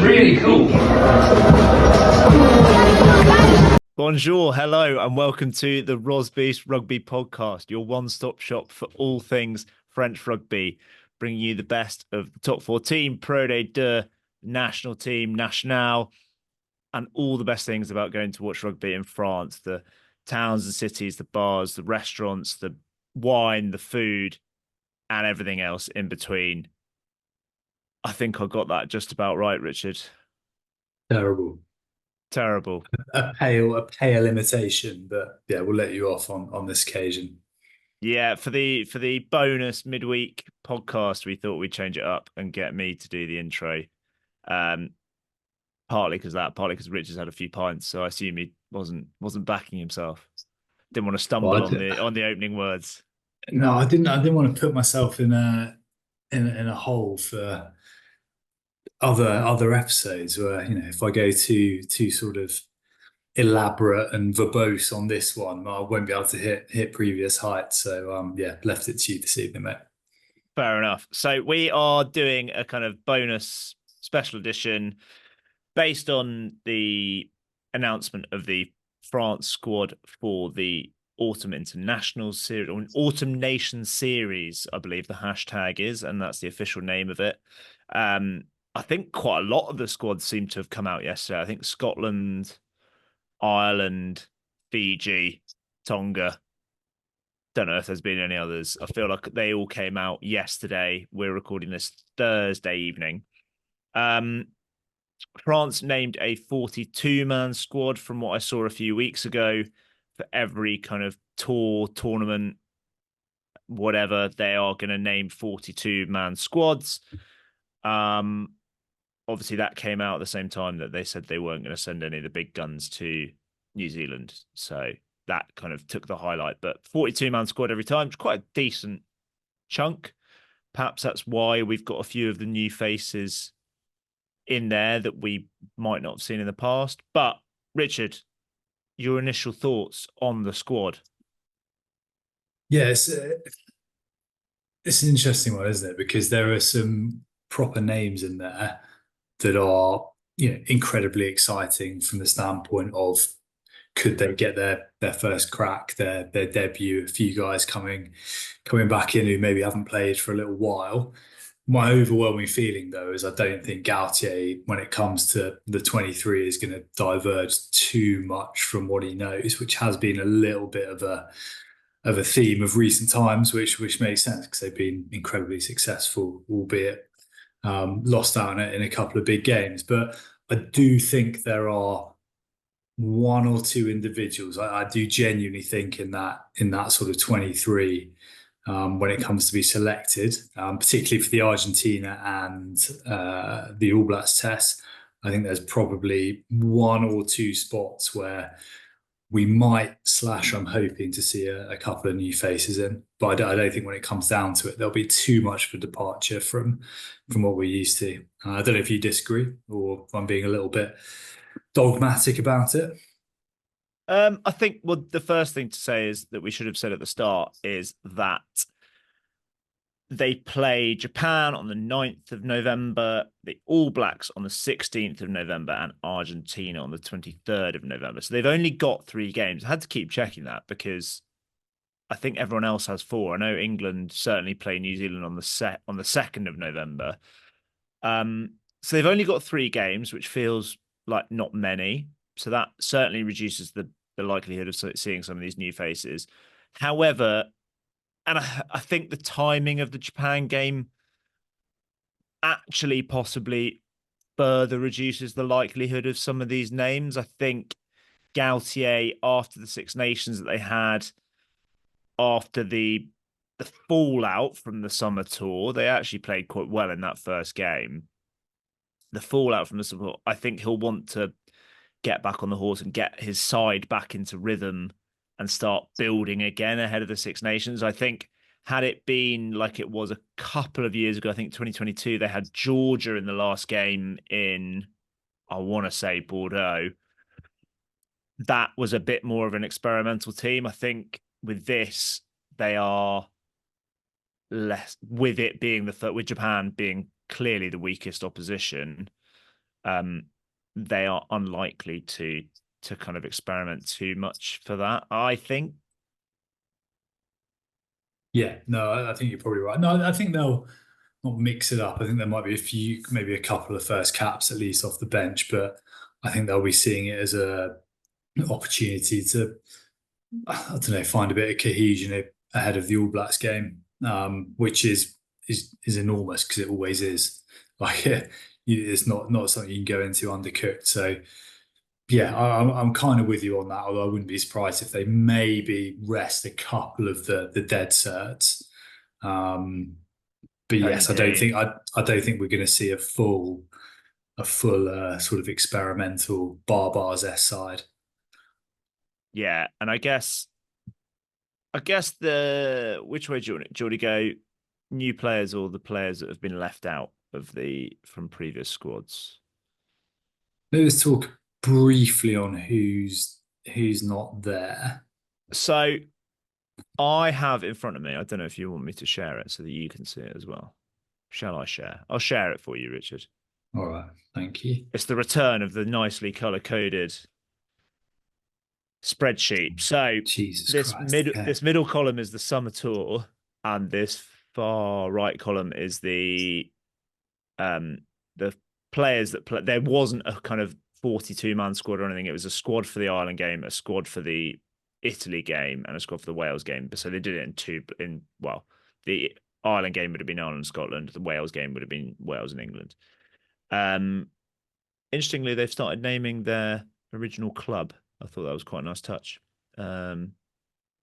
really cool. Bonjour, hello, and welcome to the Rosbifs Rugby podcast, your one-stop shop for all things French rugby, bringing you the best of the top 14, Pro de national team, national, and all the best things about going to watch rugby in France, the towns and cities, the bars, the restaurants, the wine, the food, and everything else in between. I think I got that just about right, Richard. Terrible. Terrible. A pale imitation, but yeah, we'll let you off on this occasion. Yeah, for the bonus midweek podcast, we thought we'd change it up and get me to do the intro. Um, partly because Richard's had a few pints, so I assume he wasn't backing himself. Didn't want to stumble Well, on the opening words. no, I didn't. I didn't want to put myself in a hole for other episodes where if I go too sort of elaborate and verbose on this one, I won't be able to hit previous heights. So yeah, left it to you this evening, mate. Fair enough. So we are doing a kind of bonus special edition based on the announcement of the France squad for the Autumn International Series, or Autumn Nation Series, I believe the hashtag is, and that's the official name of it. I think quite a lot of the squads seem to have come out yesterday. I think Scotland, Ireland, Fiji, Tonga. Don't know if there's been any others. I feel like they all came out yesterday. We're recording this Thursday evening. France named a 42-man squad from what I saw a few weeks ago for every kind of tournament, whatever. They are going to name 42-man squads. Obviously, that came out at the same time that they said they weren't going to send any of the big guns to New Zealand. So that kind of took the highlight. But 42-man squad every time, it's quite a decent chunk. Perhaps that's why we've got a few of the new faces in there that we might not have seen in the past. But Richard, your initial thoughts on the squad? Yeah, it's an interesting one, isn't it? Because there are some proper names in there that are incredibly exciting from the standpoint of could they get their first crack, their debut. A few guys coming back in who maybe haven't played for a little while. My overwhelming feeling, though, is I don't think Galthié, when it comes to the 23, is going to diverge too much from what he knows, which has been a little bit of a theme of recent times, which makes sense because they've been incredibly successful, albeit lost out on it in a couple of big games. But I do think there are one or two individuals I do genuinely think in that sort of 23 when it comes to be selected, particularly for the Argentina and the All Blacks test. I think there's probably one or two spots where we might / I'm hoping to see a couple of new faces in, but I don't think when it comes down to it, there'll be too much of a departure from what we're used to. I don't know if you disagree or if I'm being a little bit dogmatic about it. I think the first thing to say is that we should have said at the start is that they play Japan on the 9th of November, the All Blacks on the 16th of November, and Argentina on the 23rd of November. So they've only got 3 games. I had to keep checking that because I think everyone else has 4. I know England certainly play New Zealand on the 2nd of November. So they've only got 3 games, which feels like not many. So that certainly reduces the likelihood of seeing some of these new faces. However, and I think the timing of the Japan game actually possibly further reduces the likelihood of some of these names. I think Galthié, after the Six Nations that they had, after the fallout from the summer tour, they actually played quite well in that first game. The fallout from the summer, I think he'll want to get back on the horse and get his side back into rhythm and start building again ahead of the Six Nations. I think had it been like it was a couple of years ago, I think 2022, they had Georgia in the last game in, I want to say, Bordeaux. That was a bit more of an experimental team. I think with this, they are less, with it being with Japan being clearly the weakest opposition. um, they are unlikely to kind of experiment too much for that, I think. Yeah, no, I think you're probably right. No, I think they'll not mix it up. I think there might be a few, maybe a couple of first caps at least off the bench, but I think they'll be seeing it as an opportunity to, I don't know, find a bit of cohesion ahead of the All Blacks game, which is enormous because it always is. Like it's not something you can go into undercooked. So yeah, I'm kind of with you on that. Although I wouldn't be surprised if they maybe rest a couple of the dead certs. Um, but Tony yes, D. I don't think we're going to see a full sort of experimental Barbars S side. Yeah, and I guess the which way do you want to go? New players or the players that have been left out of the from previous squads? Let's talk briefly on who's not there. So I have in front of me, I don't know if you want me to share it so that you can see it as well. Shall I share? I'll share it for you, Richard. All right, thank you. It's the return of the nicely color coded spreadsheet. So Jesus this Christ. mid Okay. this middle column is the summer tour, and this far right column is um the players that play. There wasn't a kind of 42-man squad or anything. It was a squad for the Ireland game, a squad for the Italy game, and a squad for the Wales game. So they did it the Ireland game would have been Ireland and Scotland. The Wales game would have been Wales and England. Um, Interestingly, they've started naming their original club. I thought that was quite a nice touch. Um,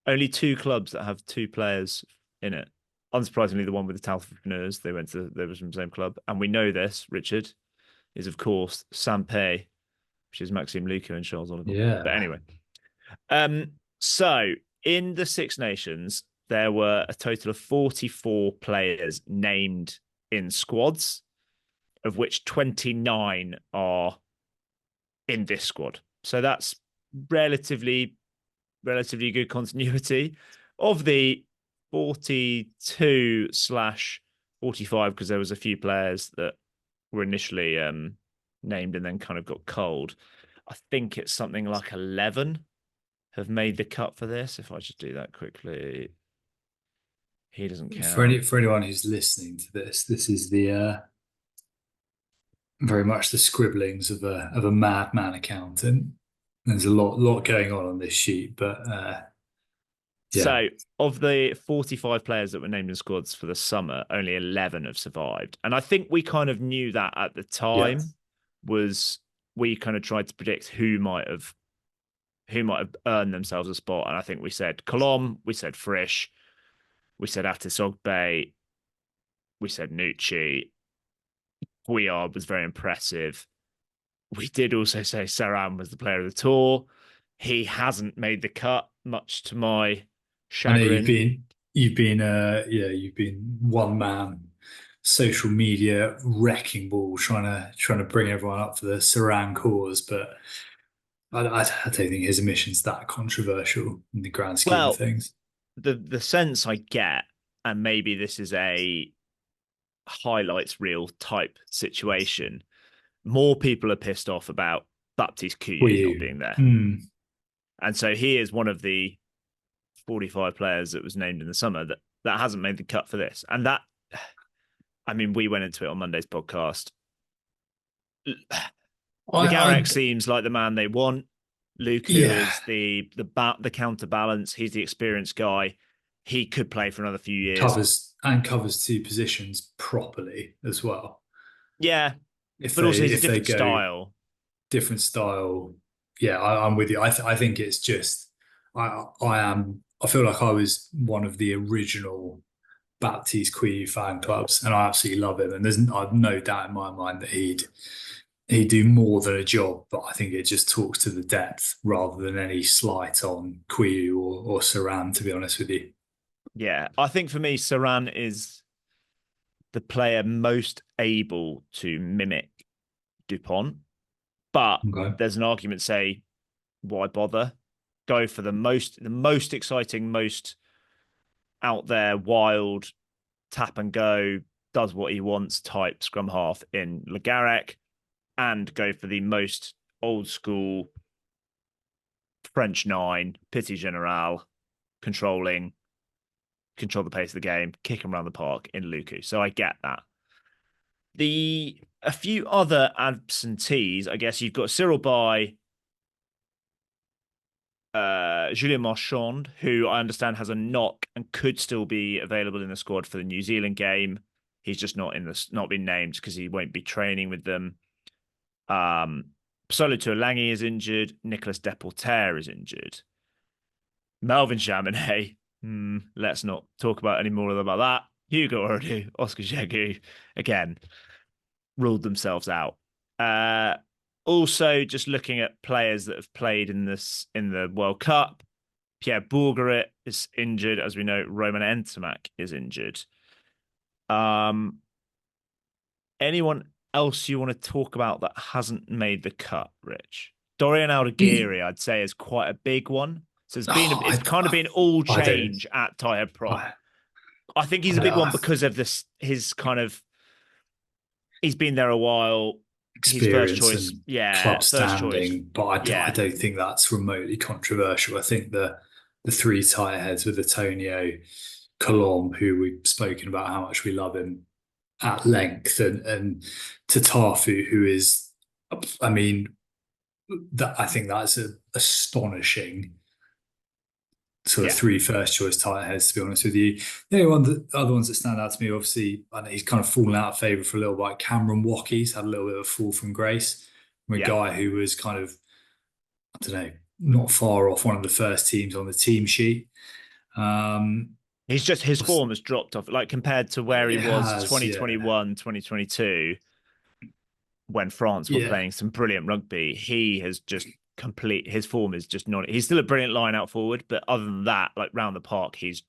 Only two clubs that have two players in it. Unsurprisingly, the one with the Tatafu, they were from the same club. And we know this, Richard, is of course Sampé, which is Maxime Luco and Charles Oliver. But Yeah. anyway, um, so in the Six Nations, there were a total of 44 players named in squads, of which 29 are in this squad. So that's relatively relatively good continuity of the 42 slash 45 because there was a few players that were initially named and then kind of got cold. I think it's something like 11 have made the cut for this. If I just do that quickly, he doesn't count. For anyone who's listening to this, this is the very much the scribblings of a madman accountant. There's a lot going on this sheet, but yeah, So, of the 45 players that were named in squads for the summer, only 11 have survived. And I think we kind of knew that at the yeah, time was we kind of tried to predict who might have earned themselves a spot. And I think we said Colom, we said Frisch, we said Atisogbe, we said Nucci. Guillard was very impressive. We did also say Saran was the player of the tour. He hasn't made the cut, much to my I know chagrin. you've been one man social media wrecking ball trying to bring everyone up for the Saran cause, but I don't think his omission's that controversial in the grand scheme of Well, things. the sense I get, and maybe this is a highlights reel type situation, more people are pissed off about Baptiste For Couillet not you, being there. mm. And so he is one of the 45 players that was named in the summer that hasn't made the cut for this. And that, I mean, we went into it on Monday's podcast. I Garrick seems like the man they want. Luku yeah, is the counterbalance. He's the experienced guy. He could play for another few years. covers two positions properly as well. Yeah, but also he's a If they different go style. different style, yeah, I'm with you. I think it's just I feel like I was one of the original Baptiste Couillet fan clubs, and I absolutely love him. And I've no doubt in my mind that he'd do more than a job, but I think it just talks to the depth rather than any slight on Couillet or Saran, to be honest with you. Yeah, I think for me, Saran is the player most able to mimic Dupont, but Okay. there's an argument say, why bother? Go for the most exciting, most out there, wild, tap and go, does what he wants type scrum half in Le Garrec. and go for the most old school French nine, Petit General, control the pace of the game, kick him around the park in Luku. So I get that. A few other absentees, I guess you've got Cyril Bay, Julien Marchand, who I understand has a knock and could still be available in the squad for the New Zealand game. He's just not been named because he won't be training with them. Solo Tuolangi is injured. Nicolas Deporter is injured. Melvin Chaminade. Let's not talk about any more about that. Hugo Ordu, Oscar Jegu, again, ruled themselves out. Also, just looking at players that have played in the World Cup, Pierre Bourgaret is injured, as we know. Roman Ntamack is injured. Anyone else you want to talk about that hasn't made the cut, Rich? Dorian Aldegheri, I'd say, is quite a big one. So it's kind of been all change at Tired Prop. I think he's a big one because of this. He's been there a while. Experience his first choice, and club standing, choice. but I don't think that's remotely controversial. I think the three tight heads with Antonio, Colombe, who we've spoken about how much we love him at length, and Tatafu, who is, I mean, I think that's an astonishing sort of three first choice tight heads, to be honest with you. The other ones that stand out to me, obviously, I know he's kind of fallen out of favour for a little while. Cameron Wackie's had a little bit of a fall from grace from a guy who was kind of, I don't know, not far off one of the first teams on the team sheet. He's just, his form has dropped off, like compared to where he was 2021, 2022, when France were playing some brilliant rugby. He has just his form is just not, he's still a brilliant line out forward, but other than that, like round the park, he's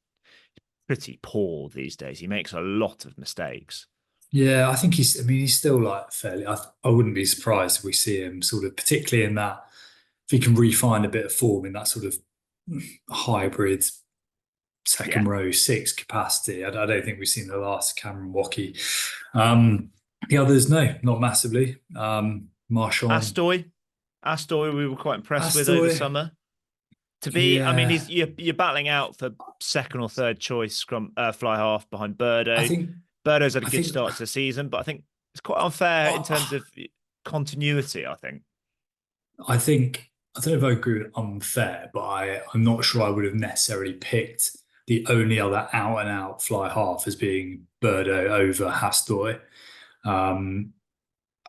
pretty poor these days. He makes a lot of mistakes. Yeah, I think he's still like fairly, I wouldn't be surprised if we see him sort of, particularly in that, if he can refine a bit of form in that sort of hybrid second row six capacity. I don't think we've seen the last Cameron Wackie. The others, no, not massively. Marchand. Astoy, we were quite impressed with over summer. I mean, you're battling out for second or third choice scrum fly half behind Birdo. Birdo's had a good start to the season, but I think it's quite unfair in terms of continuity. I don't know if I agree with unfair, but I'm not sure I would have necessarily picked the only other out and out fly half as being Birdo over Hastoy. I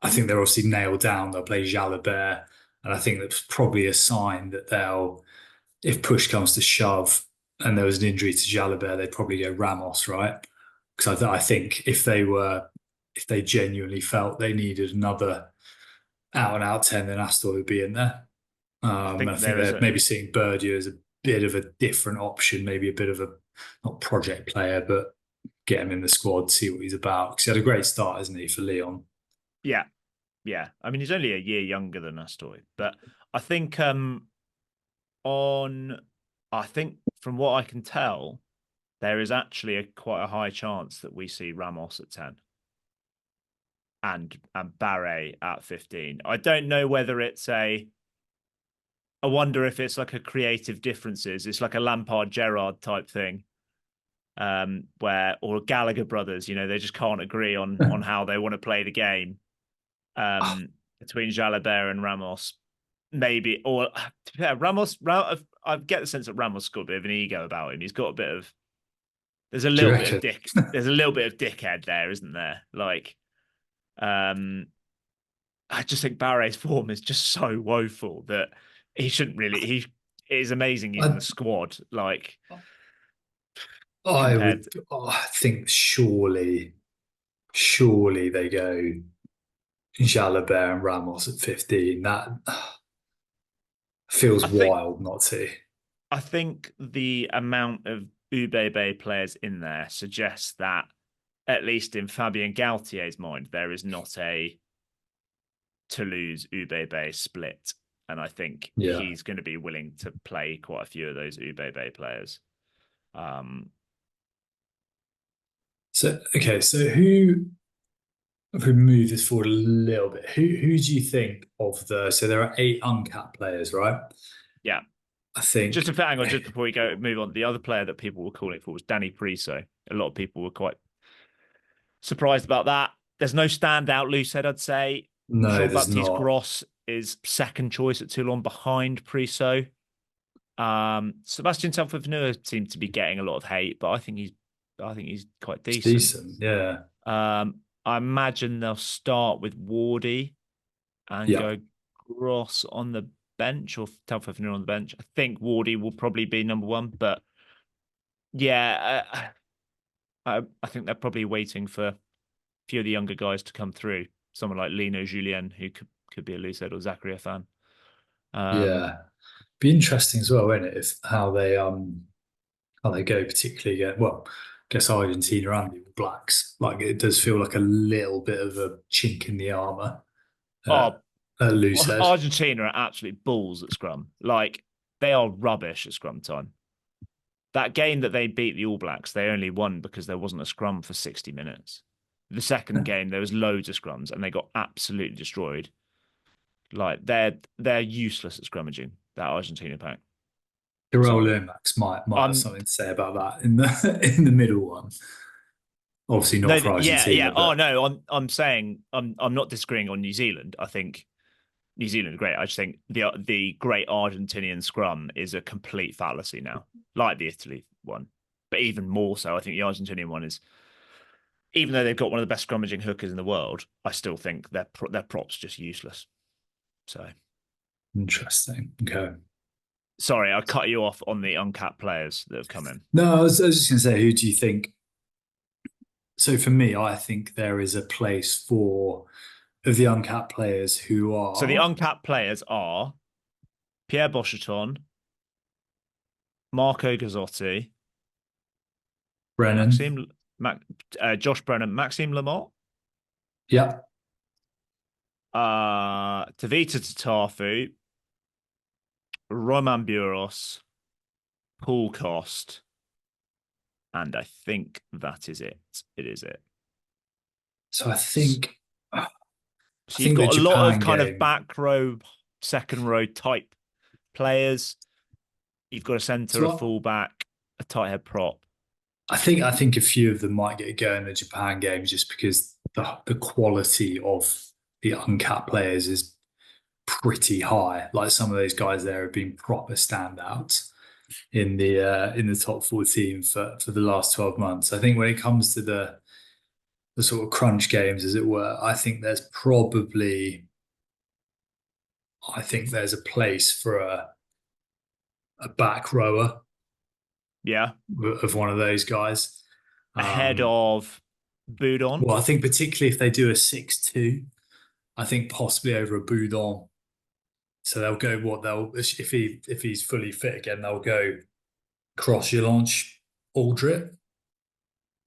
think they're obviously nailed down. They'll play Jalabert. And I think that's probably a sign that if push comes to shove and there was an injury to Jalabert, they'd probably go Ramos, right? Because I think if they genuinely felt they needed another out and out 10, then Astor would be in there. I think they're maybe seeing Berdia as a bit of a different option, maybe a bit of a, not project player, but get him in the squad, see what he's about. Because he had a great start, hasn't he, for Lyon? Yeah. Yeah. I mean, he's only a year younger than Astoy, but I think from what I can tell, there is actually quite a high chance that we see Ramos at 10 and Barre at 15. I don't know whether I wonder if it's like a creative differences. It's like a Lampard Gerrard type thing. Or Gallagher brothers, they just can't agree on how they want to play the game. Between Jalabert and Ramos, maybe, or Ramos. I get the sense that Ramos got a bit of an ego about him. He's got a bit of. There's a little bit of There's a little bit of dickhead there, isn't there? Like, I just think Barre's form is just so woeful that he shouldn't really. He is amazing he's in the squad. Like, I think surely they go Jalabert and Ramos at 15. That feels wild not to. I think the amount of Ubebe players in there suggests that, at least in Fabien Galthier's mind, there is not a Toulouse Ubebe split. And I think he's going to be willing to play quite a few of those Ubebe players. So who if we move this forward a little bit, who do you think of the? So there are 8 uncapped players, right? Yeah. I Just think to hang on, just before we go move on, the other player that people were calling for was Danny Priso. A lot of people were quite surprised about that. There's no standout loose head, I'd say. no, there's Jean-Baptiste not. Gross is second choice at Toulon behind Priso. Sebastian Telford seems to be getting a lot of hate, but I think he's quite It's decent. decent, yeah, I imagine they'll start with Wardy and yeah, go Gross on the bench or Telford on the bench. I think Wardy will probably be number one, but yeah, I think they're probably waiting for a few of the younger guys to come through. Someone like Lino Julien, who could be a loose head, or Zachary fan. Um, yeah. Be interesting as well, won't it? If how they go, particularly well, I guess Argentina and the All Blacks. Like it does feel like a little bit of a chink in the armor oh, at loose head. Argentina are absolute bulls at scrum. Like they are rubbish at scrum time. That game that they beat the All Blacks, they only won because there wasn't a scrum for 60 minutes. The second game, there was loads of scrums and they got absolutely destroyed. Like they're useless at scrummaging, that Argentina pack. Tyrell Sorry. Lomax might have Um something to say about that in the in the middle one. Obviously no, not for yeah, Argentina, yeah. Oh but no, I'm saying I'm not disagreeing on New Zealand. I think New Zealand great. I just think the great Argentinian scrum is a complete fallacy now, like the Italy one, but even more so. I think the Argentinian one is, even though they've got one of the best scrummaging hookers in the world, I still think their props just useless. So interesting. Okay. sorry, I cut you off on the uncapped players that have come in. No, I was just going to say, who do you think? So for me, I think there is a place for of the uncapped players who So the are uncapped players are Pierre Bocheton, Marko Gazotti, Brennan. Maxime, Mac, Josh Brennan, Maxime Lamont, Yeah. Tevita Tatafu, Roman Buros, Paul Cost, and I think that is it. It is it. So I So you've think the got a lot of Japan kind of game. back row, second row type players. You've got a centre, a So fullback, a tight head prop. I think a few of them might get a go in the Japan game just because the quality of the uncapped players is pretty high. Like some of those guys there have been proper standouts in the top 14 for the last 12 months. I think when it comes to the sort of crunch games, as it were, I think there's a place for a back rower Yeah. of one of those guys. Ahead Um, of Boudon. well, I think particularly if they do a 6-2, I think possibly over a Boudon. So they'll go what they'll if he's fully fit again, they'll go Cross Yalanche Aldrit.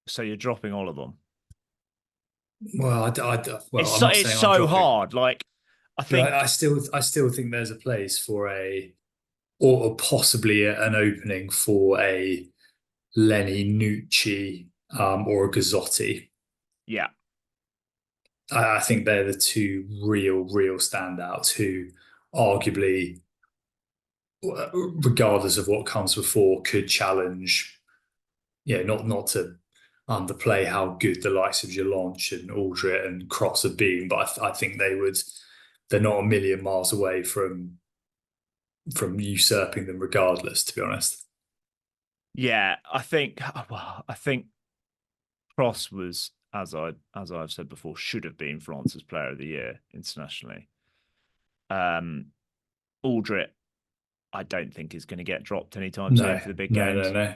So you're dropping all of them. Well, It's I'm so not it's saying I'm so dropping, hard. Like I but think I still think there's a place for or possibly an opening for a Lenny Nucci or a Gazzotti. yeah. I think they're the two real standouts who arguably, regardless of what comes before, could challenge. Yeah, not to underplay how good the likes of Jelonch and Aldrit and Cross have been, but I think they would. They're not a million miles away from usurping them, regardless. To be honest, Yeah, I think Cross was, as I've said before, should have been France's player of the year internationally. Um Aldrit, I don't think is going to get dropped anytime soon no, for the big no, games. no.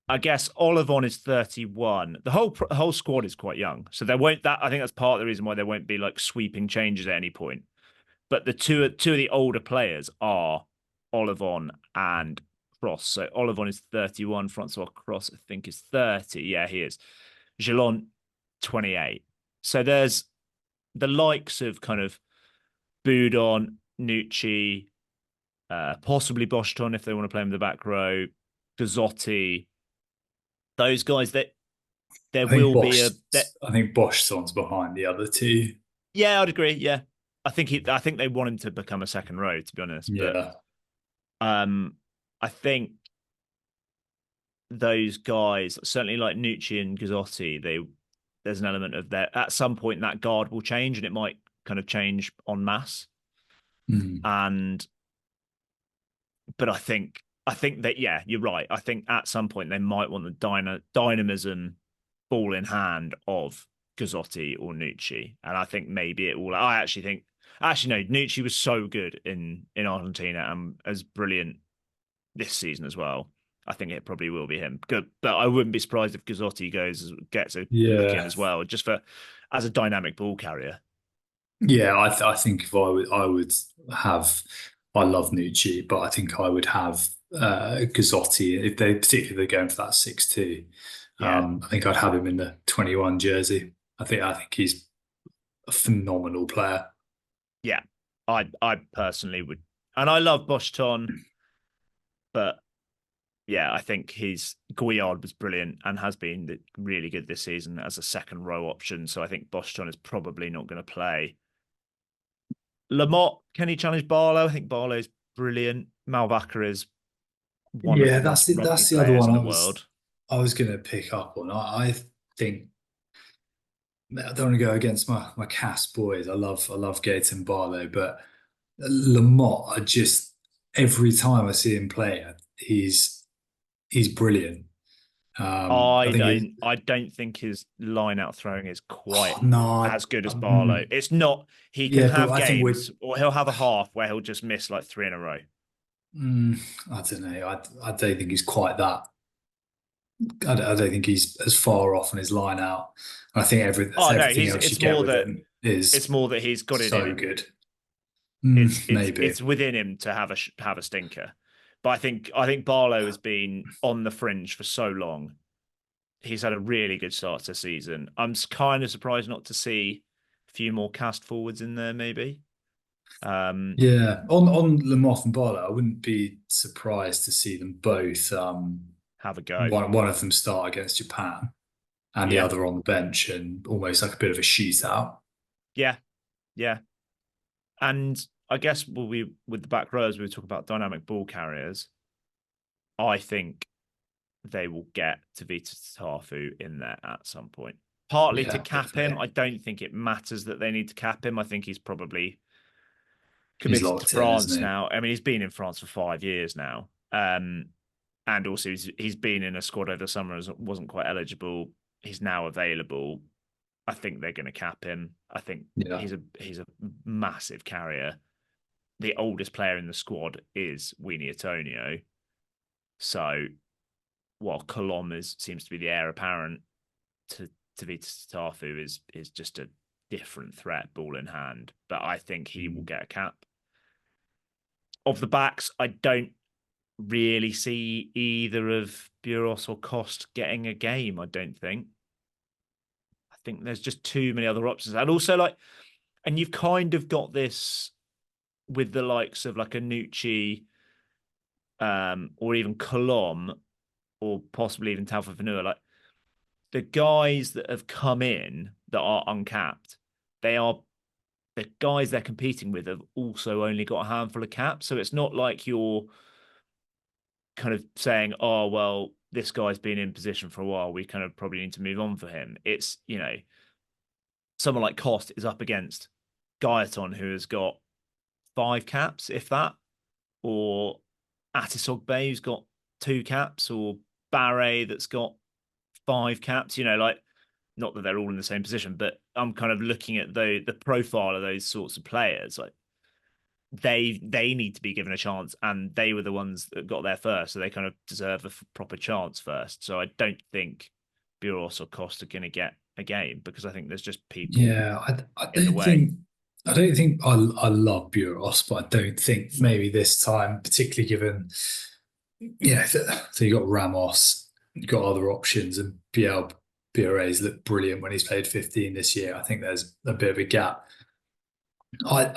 I guess Olivon is 31. The whole squad is quite young, so there won't that. I think that's part of the reason why there won't be like sweeping changes at any point. But the two of the older players are Olivon and Cross. So Olivon is 31. Francois Cross, I think, is 30. Yeah, he is. Gillon, 28. So there's the likes of kind of Boudon, Nucci, possibly Boschton if they want to play him in the back row, Gazotti, those guys that there I think will be Bosch. a that. I think Bosch's behind the other two. Yeah, I'd agree. Yeah, I think they want him to become a second row, to be honest. But Yeah. um, I think those guys, certainly like Nucci and Gazotti, there's an element of that. At some point, that guard will change, and it might kind of change en masse. Mm. And but I think that yeah, you're right. I think at some point they might want the dynamism ball in hand of Gazotti or Nucci, and I think maybe it will. I actually think actually no, Nucci was so good in Argentina and as brilliant this season as well. I think it probably will be him. Good, but I wouldn't be surprised if Gazotti gets a look in Yeah. as well, just for as a dynamic ball carrier. Yeah, I think if I would have, I love Nucci, but I think I would have Gazzotti if they particularly they're going for that 6-2. Yeah, I think I'd have him in the 21 jersey. I think he's a phenomenal player. yeah. I personally would, and I love Boston, but yeah, I think his Guillard was brilliant and has been really good this season as a second row option. So I think Boston is probably not going to play. Lamotte, can he challenge Barlow? I think Barlow's brilliant. Malvaca is one of Yeah, the best rugby that's the other players one in the world. I was going to pick up on. I think I don't want to go against my Cass boys. I love Gaten Barlow, but Lamotte, I just every time I see him play, he's brilliant. I think it. I don't think his line out throwing is Oh, quite no, as good as Barlow. It's not. He can yeah, but have I think we're. games, or he'll have a half where he'll just miss like three in a row. Mm, I don't know. I don't think he's quite that. I don't think he's as far off on his line out. I think Oh no, everything he's else you get with him it's is more that he's got it in so him. good. Mm, maybe. It's within him to have a stinker. But I think Barlow has been on the fringe for so long. He's had a really good start to the season. I'm kind of surprised not to see a few more cast forwards in there, maybe. Um, Yeah, on Lamotte and Barlow, I wouldn't be surprised to see them both. have a go. One of them start against Japan, and the Yeah, other on the bench, and almost like a bit of a shootout. yeah, yeah. And I guess we'll be with the back rows, we talk about dynamic ball carriers. I think they will get Tevita Tatafu in there at some point. Partly to Yeah, cap him. definitely. I don't think it matters that they need to cap him. I think he's probably He's committed to locked in, France isn't he? now. I mean, he's been in France for 5 years now. And also he's been in a squad over the summer as wasn't quite eligible. He's now available. I think they're going to cap him. I think Yeah. he's a massive carrier. The oldest player in the squad is Weenie Antonio. So while Colom seems to be the heir apparent to Vita Tatafu is just a different threat, ball in hand. But I think he will Mm. get a cap. Of the backs, I don't really see either of Buros or Cost getting a game. I don't think. I think there's just too many other options, and also like, and you've kind of got this with the likes of like a Nucci, or even Colom, or possibly even Talfa Vanua, like the guys that have come in that are uncapped, they are the guys they're competing with have also only got a handful of caps. So it's not like you're kind of saying, oh, well, this guy's been in position for a while. We kind of probably need to move on for him. It's, someone like Cost is up against Gaeton, who has got 5 caps, if that, or Atisogbe, who's got 2 caps, or Barre, that's got 5 caps, like not that they're all in the same position, but I'm kind of looking at the profile of those sorts of players. Like they need to be given a chance, and they were the ones that got there first, so they kind of deserve a proper chance first. So I don't think Buros or Costa are going to get a game because I think there's just people Yeah, in the way. I don't think I love Buros, but I don't think maybe this time, particularly given so you got Ramos, you got other options, and BRA's looked brilliant when he's played 15 this year. I think there's a bit of a gap. I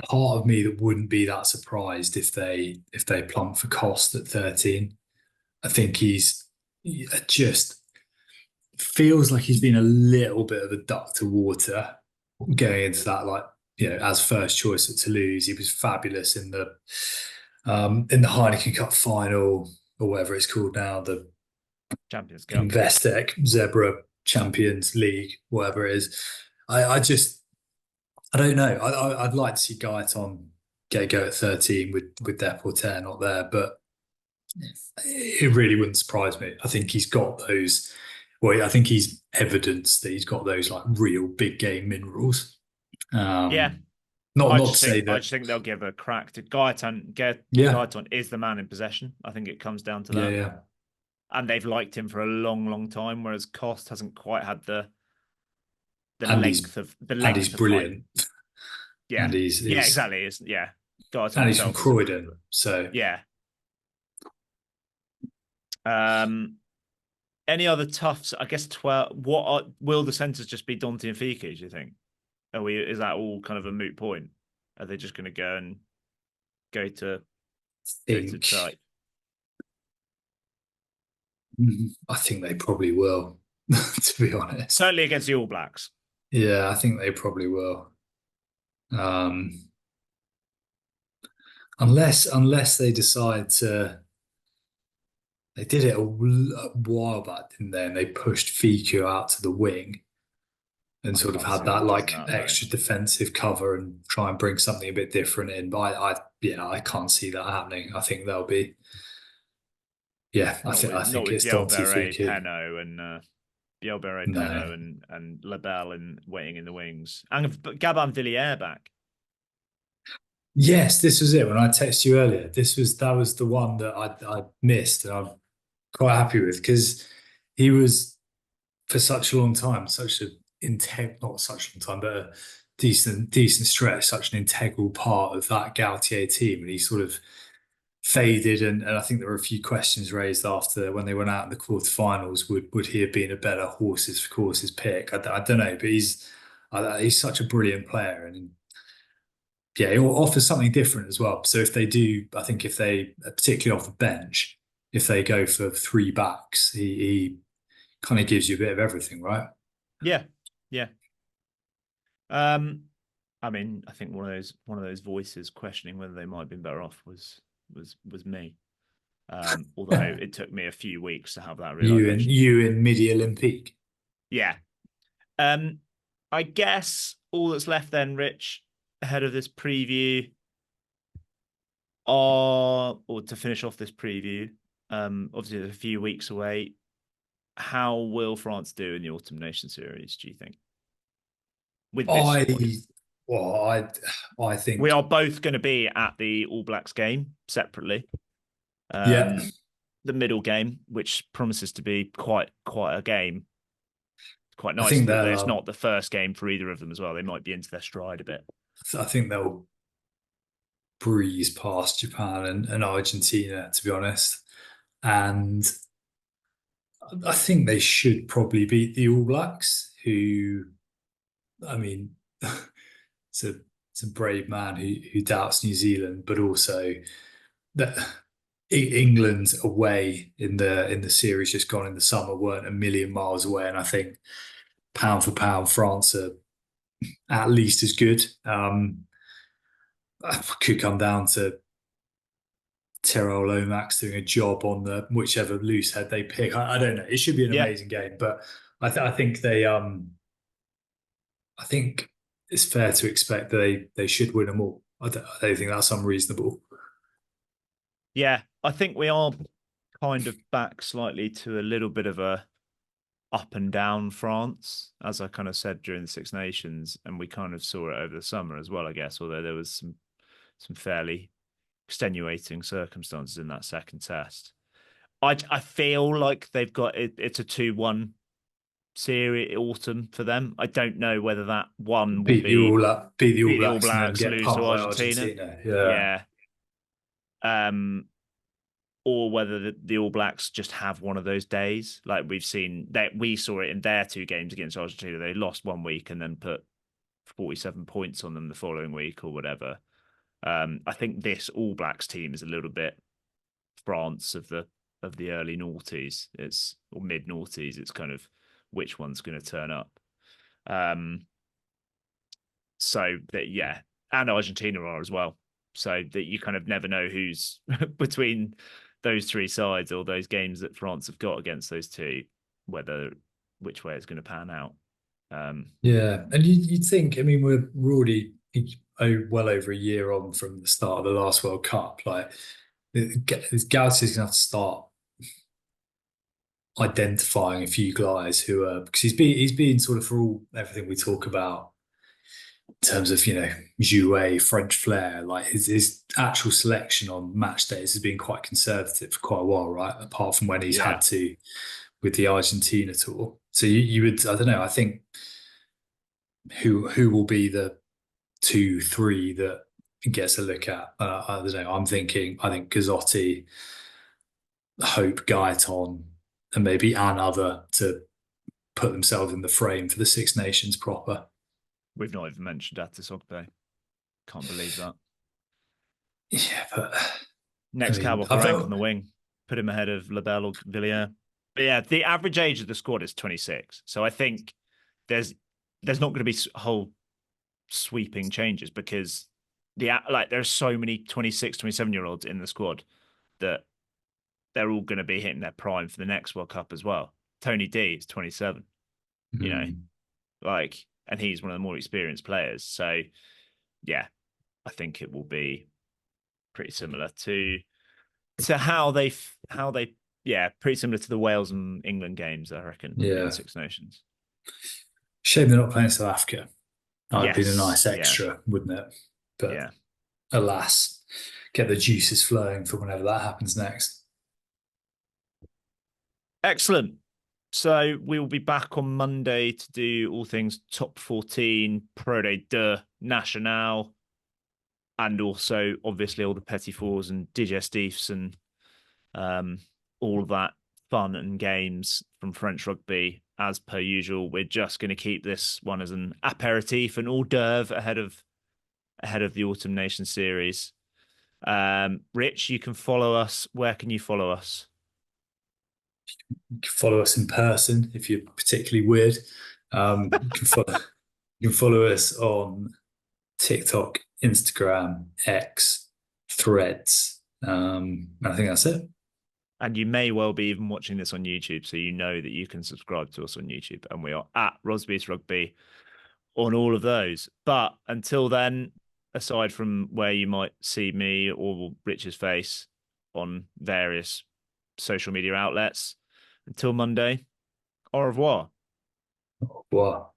part of me that wouldn't be that surprised if they plump for Cost at 13. I think he's just feels like he's been a little bit of a duck to water going into that, like, as first choice at Toulouse. He was fabulous in the Heineken Cup final, or whatever it's called now, the Champions Cup. Investec Zebra Champions League, whatever it is. I don't know. I'd like to see Gaetan get a go at 13 with Deporter not there, but it really wouldn't surprise me. I think he's got those. Well, I think he's evidence that he's got those like real big game minerals. Yeah, Not to say I that. just think they'll give a crack to Yeah, Gaetan is the man in possession. I think it comes down to yeah, that. yeah. And they've liked him for a long, long time, whereas Cost hasn't quite had the And he's length of hype. brilliant, Yeah, and yeah, he's exactly. Yeah, Gaetan and he's from himself is a Croydon, so yeah. Um, any other toughs? I guess 12. Will the centres just be Dante and Fiki? Do you think? Is that all kind of a moot point? Are they just going to go and go to think site? I think they probably will, to be honest. Certainly against the All Blacks. Yeah, I think they probably will. Um, unless they decide to, they did it a while back, didn't they? And they pushed Fiku out to the wing and I sort of can't had see that them doing like that though. extra defensive cover and try and bring something a bit different in. But I can't see that happening. I think they'll be, yeah, I Not think with it's Dante Dielberet, Fiku. Peno, and Dielberet, No. Peno, and Labelle and waiting in the wings, and Gabin Villiers back. Yes, this was it when I texted you earlier. That was the one that I missed, and I'm quite happy with because he was for such a long time, such an not such a long time, but a decent stretch, such an integral part of that Gautier team, and he sort of faded, and I think there were a few questions raised after when they went out in the quarterfinals. Would he have been a better horses for courses pick? I don't know, but he's such a brilliant player, and yeah, it offers something different as well. So if they do, I think if they, particularly off the bench, if they go for three backs, he kind of gives you a bit of everything, right? Yeah, yeah. Um, I mean, I think one of those voices questioning whether they might have been better off was me. Although it took me a few weeks to have that realization. You in Midi Olympique. Yeah. I guess all that's left then, Rich, ahead of this preview, or to finish off this preview, obviously it's a few weeks away. How will France do in the Autumn Nation Series, do you think? With this I squad? well, I We think are both going to be at the All Blacks game separately. yeah, The middle game, which promises to be quite a game. Quite I nice think that they'll it's not the first game for either of them as well. They might be into their stride a bit. I think they'll breeze past Japan and Argentina, to be honest. And I think they should probably beat the All Blacks, who, I mean, it's a brave man who doubts New Zealand, but also that England away in the series just gone in the summer weren't a million miles away, and I think pound for pound, France are at least as good. Could come down to Tyrell Lomax doing a job on the whichever loose head they pick. I don't know. It should be an Yeah, amazing game, but I think I think it's fair to expect they should win them all. I don't think that's unreasonable. yeah. I think we are kind of back slightly to a little bit of a up and down France, as I kind of said during the Six Nations, and we kind of saw it over the summer as well, I guess. Although there was some fairly extenuating circumstances in that second test. I feel like they've got it. It's a 2-1 series autumn for them. I don't know whether that one will be Beat the All beat the All Blacks, and then Blacks, get lose to pumped by Argentina. Argentina. Yeah, Yeah. Or whether the All Blacks just have one of those days. Like we've seen that we saw it in their two games against Argentina. They lost one week and then put 47 points on them the following week or whatever. I think this All Blacks team is a little bit France of the early noughties. It's or mid noughties. It's kind of which one's going to turn up. So that, yeah, and Argentina are as well. So that you kind of never know who's between those three sides, or those games that France have got against those two, which way it's going to pan out. Yeah, and you'd think, I mean, we're already well over a year on from the start of the last World Cup. Like, Galthi's going to have to start identifying a few guys who are, because he's been sort of, for everything we talk about in terms of, jouet, French flair, like his actual selection on match days has been quite conservative for quite a while, right? Apart from when he's Yeah, had to with the Argentina tour. So you would, I don't know, I think who will be the two, three that gets a look at? I don't know. I think Gazotti, Hope, Gaiton, and maybe another to put themselves in the frame for the Six Nations proper. we've not even mentioned Atisogbe. Can't believe that. Yeah, but I Next mean, cab off the rank on the wing. Put him ahead of Labelle or Villiers. But yeah, the average age of the squad is 26. So I think there's not going to be whole sweeping changes, because there's so many 26, 27-year-olds in the squad that they're all going to be hitting their prime for the next World Cup as well. Tony D is 27, you know, mm, and he's one of the more experienced players. So yeah, I think it will be pretty similar to how they yeah, pretty similar to the Wales and England games, I reckon, in the yeah. Six Nations. Shame they're not playing South Africa. That'd been a Yes, nice yeah, extra, wouldn't it? But yeah. alas, get the juices flowing for whenever that happens next. Excellent. So we will be back on Monday to do all things top 14, Pro de National, and also obviously all the petit fours and digestifs and um, all of that fun and games from French rugby. As per usual, we're just going to keep this one as an aperitif, an hors d'oeuvre ahead of the Autumn Nation series. Rich, you can follow us. Where can you follow us? You can follow us in person if you're particularly weird. You can follow us on TikTok, Instagram, X, Threads. I think that's it. And you may well be even watching this on YouTube, so you know that you can subscribe to us on YouTube. And we are at Rosbifs Rugby on all of those. But until then, aside from where you might see me or Rich's face on various social media outlets, until Monday, au revoir. Wow.